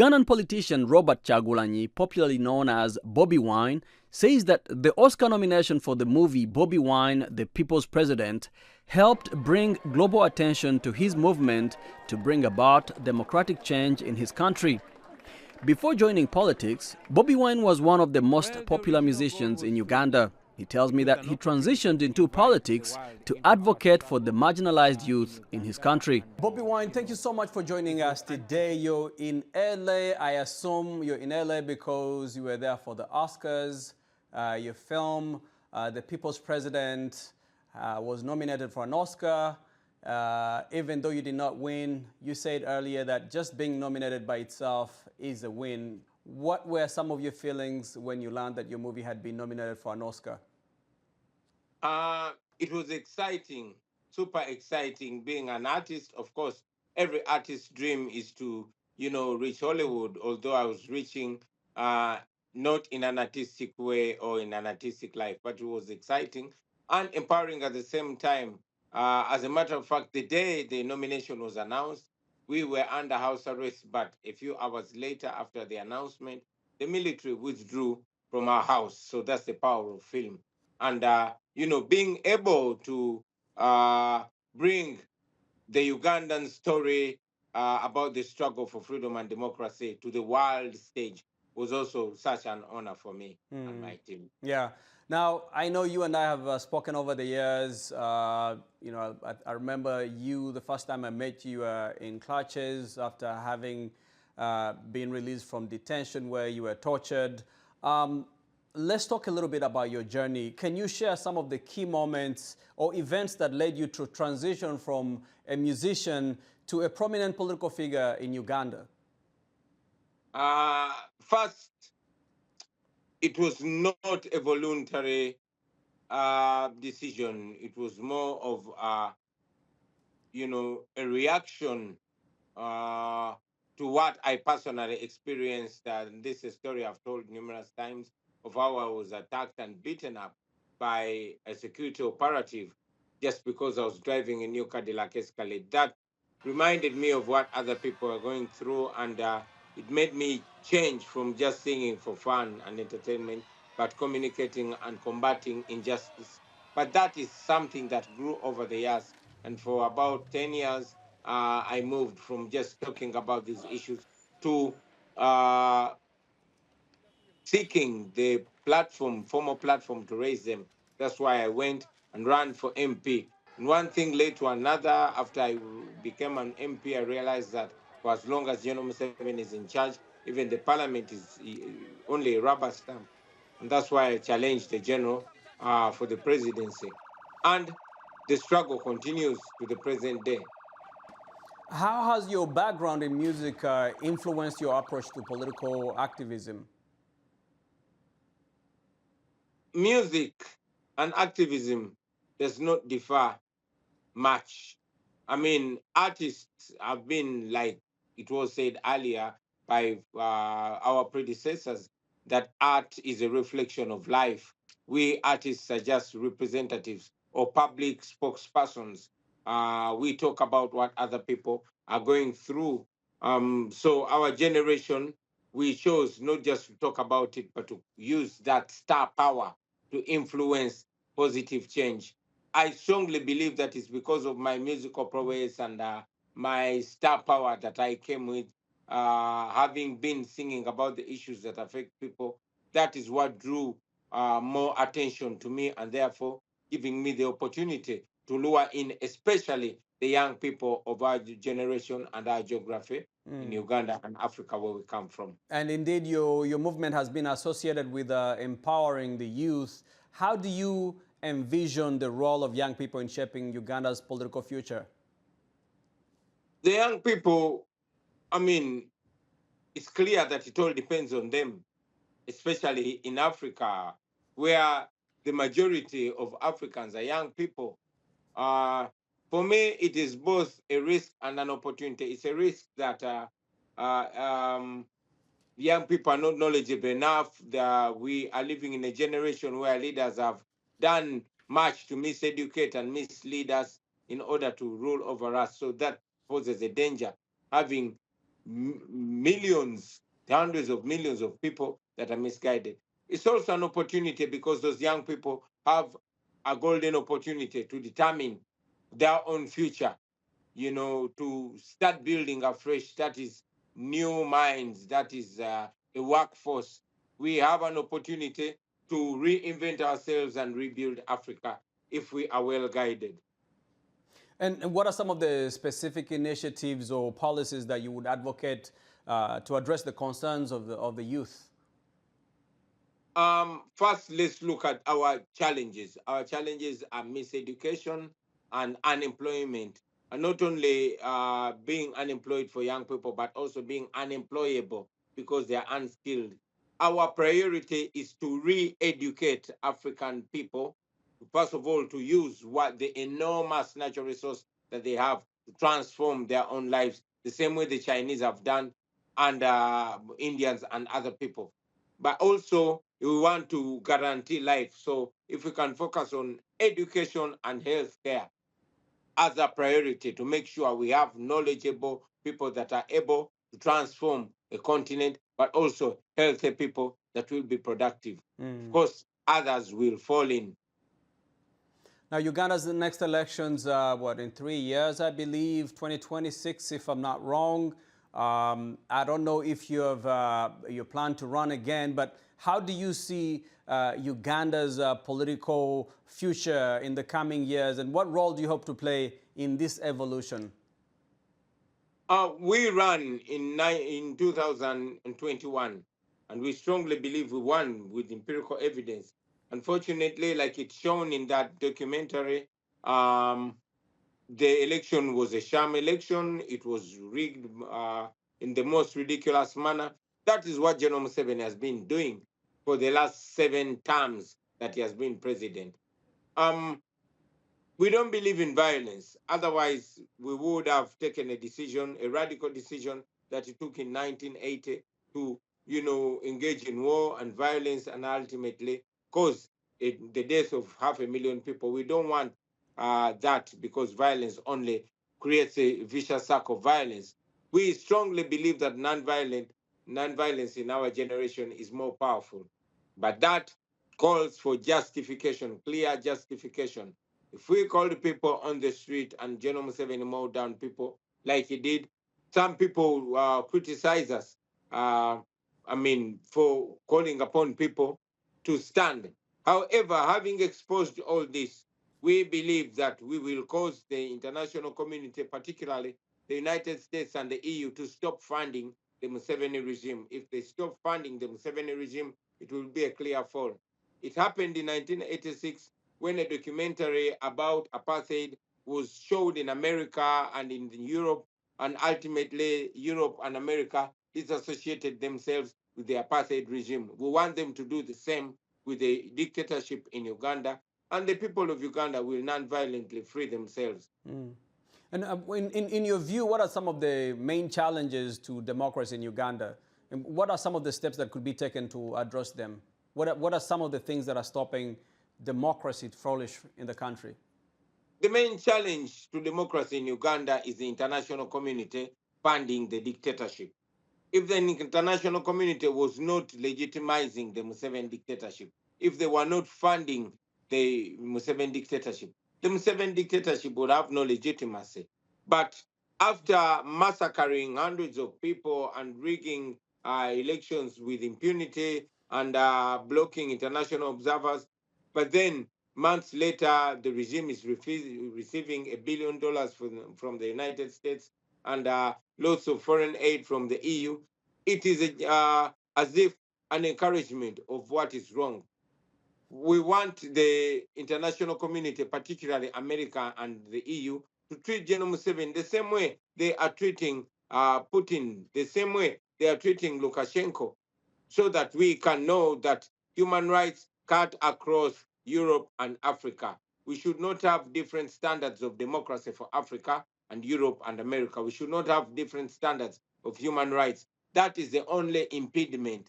Ugandan politician Robert Kyagulanyi, popularly known as Bobi Wine, says that the Oscar nomination for the movie Bobi Wine, the People's President, helped bring global attention to his movement to bring about democratic change in his country. Before joining politics, Bobi Wine was one of the most popular musicians in Uganda. He tells me that he transitioned into politics to advocate for the marginalized youth in his country. Bobi Wine, thank you so much for joining us today. You're in LA. I assume you're in LA because you were there for the Oscars. Your film, The People's President, was nominated for an Oscar. Even though you did not win, you said earlier that just being nominated by itself is a win. What were some of your feelings when you learned that your movie had been nominated for an Oscar? It was exciting, super exciting. Being an artist, of course, every artist's dream is to, reach Hollywood, although I was reaching not in an artistic way or in an artistic life, but it was exciting and empowering at the same time. As a matter of fact, the day the nomination was announced, we were under house arrest, but a few hours later after the announcement, the military withdrew from our house. So that's the power of film. And, being able to bring the Ugandan story about the struggle for freedom and democracy to the world stage was also such an honor for me and my team. Yeah. Now, I know you and I have spoken over the years. I remember you, the first time I met you in clutches after having been released from detention where you were tortured. Let's talk a little bit about your journey. Can you share some of the key moments or events that led you to transition from a musician to a prominent political figure in Uganda? First, it was not a voluntary decision. It was more of, a reaction to what I personally experienced. And this is a story I've told numerous times of how I was attacked and beaten up by a security operative just because I was driving a new Cadillac Escalade. That reminded me of what other people are going through, and it made me change from just singing for fun and entertainment, but communicating and combating injustice. But that is something that grew over the years. And for about 10 years, I moved from just talking about these issues to seeking the platform, formal platform to raise them. That's why I went and ran for MP. And one thing led to another. After I became an MP, I realized that for as long as General Museveni is in charge, even the parliament is only a rubber stamp. And that's why I challenged the general for the presidency. And the struggle continues to the present day. How has your background in music influenced your approach to political activism? Music and activism does not differ much. I mean, artists have been, like it was said earlier by our predecessors, that art is a reflection of life. We artists are just representatives or public spokespersons. We talk about what other people are going through. So our generation, we chose not just to talk about it, but to use that star power to influence positive change. I strongly believe that it's because of my musical prowess and my star power that I came with, having been singing about the issues that affect people. That is what drew more attention to me, and therefore giving me the opportunity to lure in, especially the young people of our generation and our geography in Uganda and Africa, where we come from. And indeed, your movement has been associated with empowering the youth. How do you envision the role of young people in shaping Uganda's political future? The young people, I mean, it's clear that it all depends on them, especially in Africa, where the majority of Africans are young people. For me, it is both a risk and an opportunity. It's a risk that young people are not knowledgeable enough. We are living in a generation where leaders have done much to miseducate and mislead us in order to rule over us. So that poses a danger, having millions, hundreds of millions of people that are misguided. It's also an opportunity because those young people have a golden opportunity to determine their own future, to start building afresh. That is new minds, that is a workforce. We have an opportunity to reinvent ourselves and rebuild Africa if we are well guided. And what are some of the specific initiatives or policies that you would advocate to address the concerns of the youth? First, let's look at our challenges. Our challenges are miseducation and unemployment, and not only being unemployed for young people, but also being unemployable because they are unskilled. Our priority is to re-educate African people, first of all, to use what the enormous natural resource that they have to transform their own lives, the same way the Chinese have done, and Indians and other people. But also, we want to guarantee life. So if we can focus on education and healthcare as a priority to make sure we have knowledgeable people that are able to transform a continent, but also healthy people that will be productive. Of course, others will fall in. Now, Uganda's next elections, in 3 years, I believe, 2026, if I'm not wrong. I don't know if you plan to run again, but how do you see Uganda's political future in the coming years, and what role do you hope to play in this evolution? We ran in 2021, and we strongly believe we won with empirical evidence. Unfortunately, like it's shown in that documentary, the election was a sham election. It was rigged in the most ridiculous manner. That is what General Museveni has been doing for the last 7 terms that he has been president. We don't believe in violence. Otherwise, we would have taken a decision, a radical decision that he took in 1980 to, engage in war and violence and ultimately cause the death of 500,000 people. We don't want that because violence only creates a vicious circle of violence. We strongly believe that nonviolence in our generation is more powerful. But that calls for justification, clear justification. If we call the people on the street and General Museveni mowed down people like he did, some people criticize us, for calling upon people to stand. However, having exposed all this, we believe that we will cause the international community, particularly the United States and the EU, to stop funding the Museveni regime. If they stop funding the Museveni regime, it will be a clear fall. It happened in 1986 when a documentary about apartheid was showed in America and in Europe, and ultimately Europe and America disassociated themselves with the apartheid regime. We want them to do the same with the dictatorship in Uganda, and the people of Uganda will non-violently free themselves. And in your view, what are some of the main challenges to democracy in Uganda? And what are some of the steps that could be taken to address them? What are some of the things that are stopping democracy to flourish in the country? The main challenge to democracy in Uganda is the international community funding the dictatorship. If the international community was not legitimizing the Museveni dictatorship, if they were not funding the Museveni dictatorship, the Museveni dictatorship would have no legitimacy. But after massacring hundreds of people and rigging elections with impunity and blocking international observers, but then months later, the regime is receiving $1 billion from the United States and lots of foreign aid from the EU. It is as if an encouragement of what is wrong. We want the international community, particularly America and the EU, to treat General Museveni the same way they are treating Putin, the same way they are treating Lukashenko, so that we can know that human rights cut across Europe and Africa. We should not have different standards of democracy for Africa and Europe and America. We should not have different standards of human rights. That is the only impediment.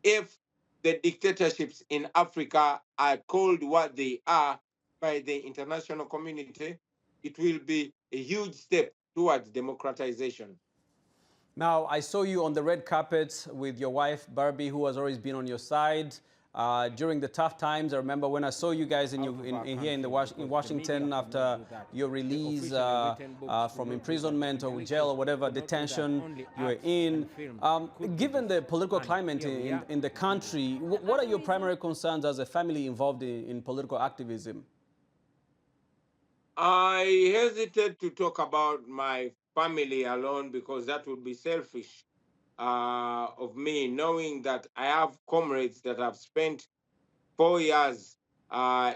If the dictatorships in Africa are called what they are by the international community, it will be a huge step towards democratization. Now, I saw you on the red carpet with your wife, Barbie, who has always been on your side. During the tough times, I remember when I saw you guys in here in, in Washington after your release from imprisonment or jail or whatever detention you were in. Given the political climate in the country, what are your primary concerns as a family involved in political activism? I hesitate to talk about my family alone because that would be selfish of me, knowing that I have comrades that have spent 4 years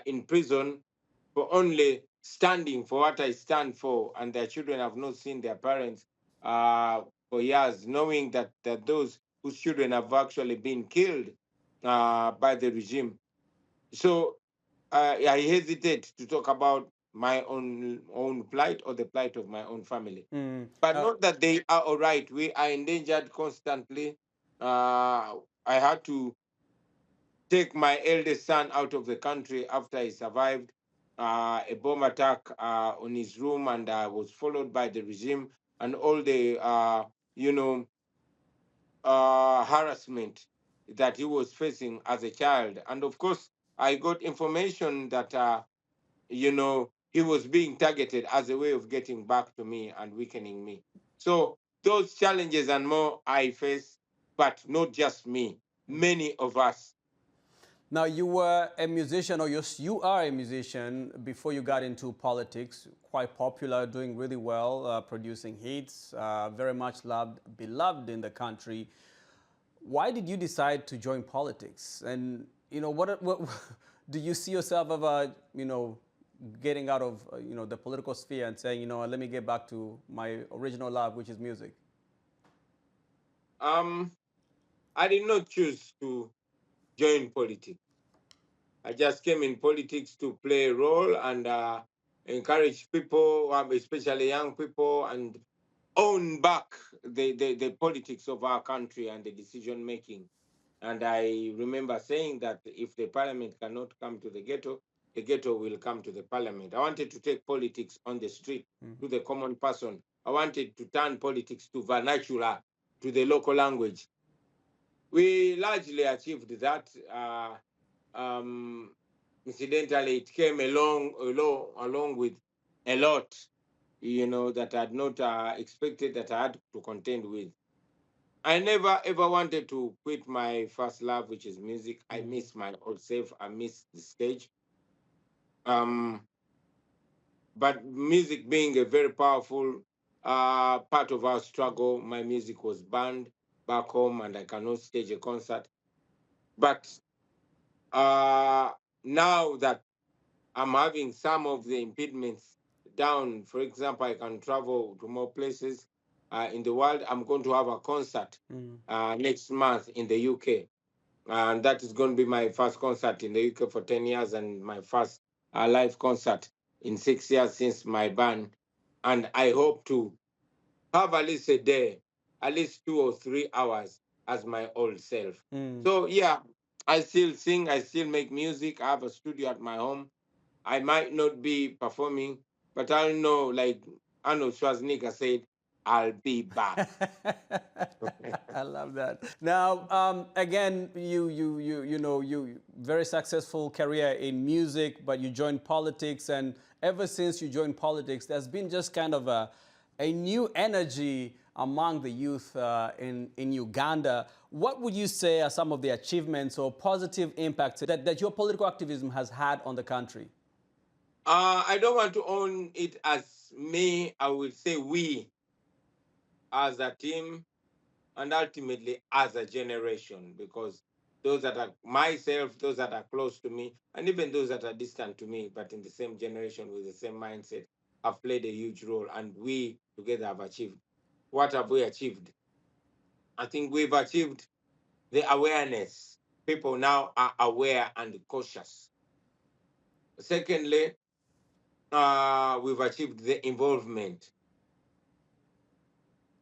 in prison for only standing for what I stand for, and their children have not seen their parents for years, knowing that those whose children have actually been killed by the regime. So I hesitate to talk about my own plight or the plight of my own family. Mm, But not that they are all right. We are endangered constantly. I had to take my eldest son out of the country after he survived a bomb attack on his room, and was followed by the regime and all the you know harassment that he was facing as a child. And of course, I got information that he was being targeted as a way of getting back to me and weakening me. So those challenges and more I face, but not just me, many of us. now, you were a musician, or you are a musician before you got into politics, quite popular, doing really well, producing hits, very much loved, beloved in the country. Why did you decide to join politics? And, what do you see yourself ever, getting out of, the political sphere and saying, let me get back to my original love, which is music? Um, I did not choose to join politics. I just came in politics to play a role and encourage people, especially young people, and own back the politics of our country and the decision making. And I remember saying that if the parliament cannot come to the ghetto will come to the parliament. I wanted to take politics on the street to the common person. I wanted to turn politics to vernacular, to the local language. We largely achieved that. Um, Incidentally, it came along with a lot, that I had not expected that I had to contend with. I never ever wanted to quit my first love, which is music. I miss my old self. I miss the stage. Um, but music being a very powerful part of our struggle, my music was banned back home, and I cannot stage a concert. But uh, now that I'm having some of the impediments down, for example, I can travel to more places in the world. I'm going to have a concert next month in the UK. And that is going to be my first concert in the UK for 10 years and my first live concert in 6 years since my ban. And I hope to have at least a day, at least 2 or 3 hours as my old self. Mm. So, yeah, I still sing, I still make music. I have a studio at my home. I might not be performing, but I know, like Arnold Schwarzenegger said, I'll be back. I love that. Now, again, you very successful career in music, but you joined politics, and ever since you joined politics, there's been just kind of a new energy among the youth in Uganda. What would you say are some of the achievements or positive impacts that your political activism has had on the country? I don't want to own it as me. I will say we as a team and ultimately as a generation, because those that are myself, those that are close to me, and even those that are distant to me, but in the same generation with the same mindset, have played a huge role. And we together have achieved. What have we achieved? I think we've achieved the awareness. People now are aware and cautious. Secondly, we've achieved the involvement.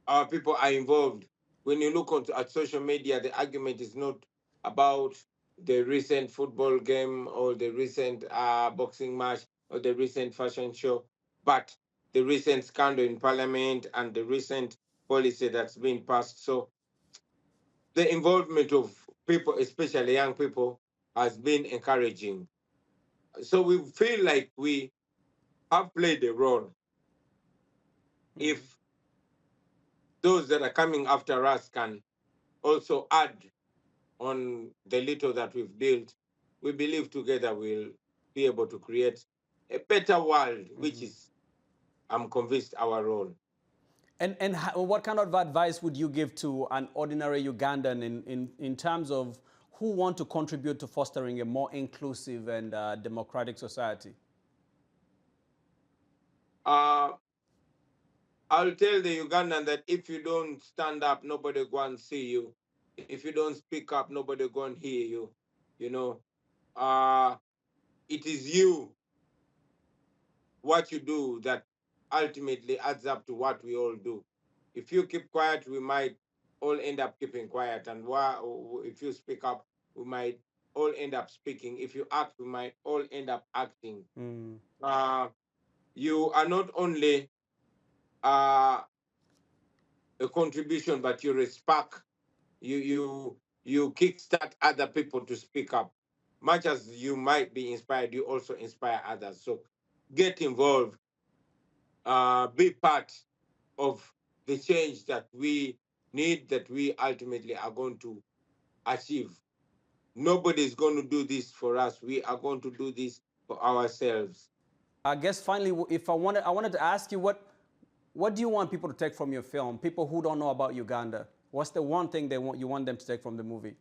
Our people are involved. When you look at social media, the argument is not about the recent football game or the recent boxing match or the recent fashion show, but the recent scandal in parliament and the recent policy that's been passed. So the involvement of people, especially young people, has been encouraging. So we feel like we have played a role. If those that are coming after us can also add on the little that we've built, we believe together we'll be able to create a better world, which is, I'm convinced, our role. And what kind of advice would you give to an ordinary Ugandan in terms of who want to contribute to fostering a more inclusive and democratic society? Uh, I'll tell the Ugandan that if you don't stand up, nobody go and see you. If you don't speak up, nobody go and hear you. You know, it is you, what you do, that ultimately adds up to what we all do. If you keep quiet, we might all end up keeping quiet. And if you speak up, we might all end up speaking. If you act, we might all end up acting. Uh, you are not only uh, a contribution, but you're a spark. You kickstart other people to speak up. Much as you might be inspired, you also inspire others. So get involved, be part of the change that we need, that we ultimately are going to achieve. Nobody is going to do this for us. We are going to do this for ourselves. I guess finally, if I wanted to ask you what do you want people to take from your film? People who don't know about Uganda, what's the one thing you want them to take from the movie?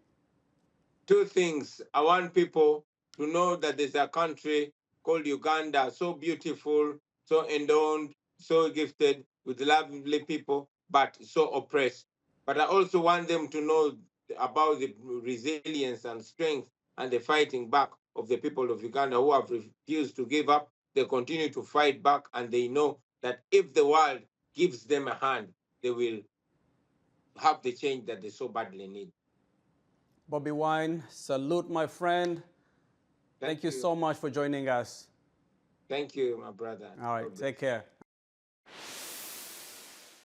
Two things. I want people to know that there's a country called Uganda, so beautiful, so endowed, so gifted, with lovely people, but so oppressed. But I also want them to know about the resilience and strength and the fighting back of the people of Uganda who have refused to give up. They continue to fight back, and they know that if the world gives them a hand, they will have the change that they so badly need. Bobi Wine, salute, my friend. Thank Thank you you. so much for joining us. Thank you, my brother. All right, take care.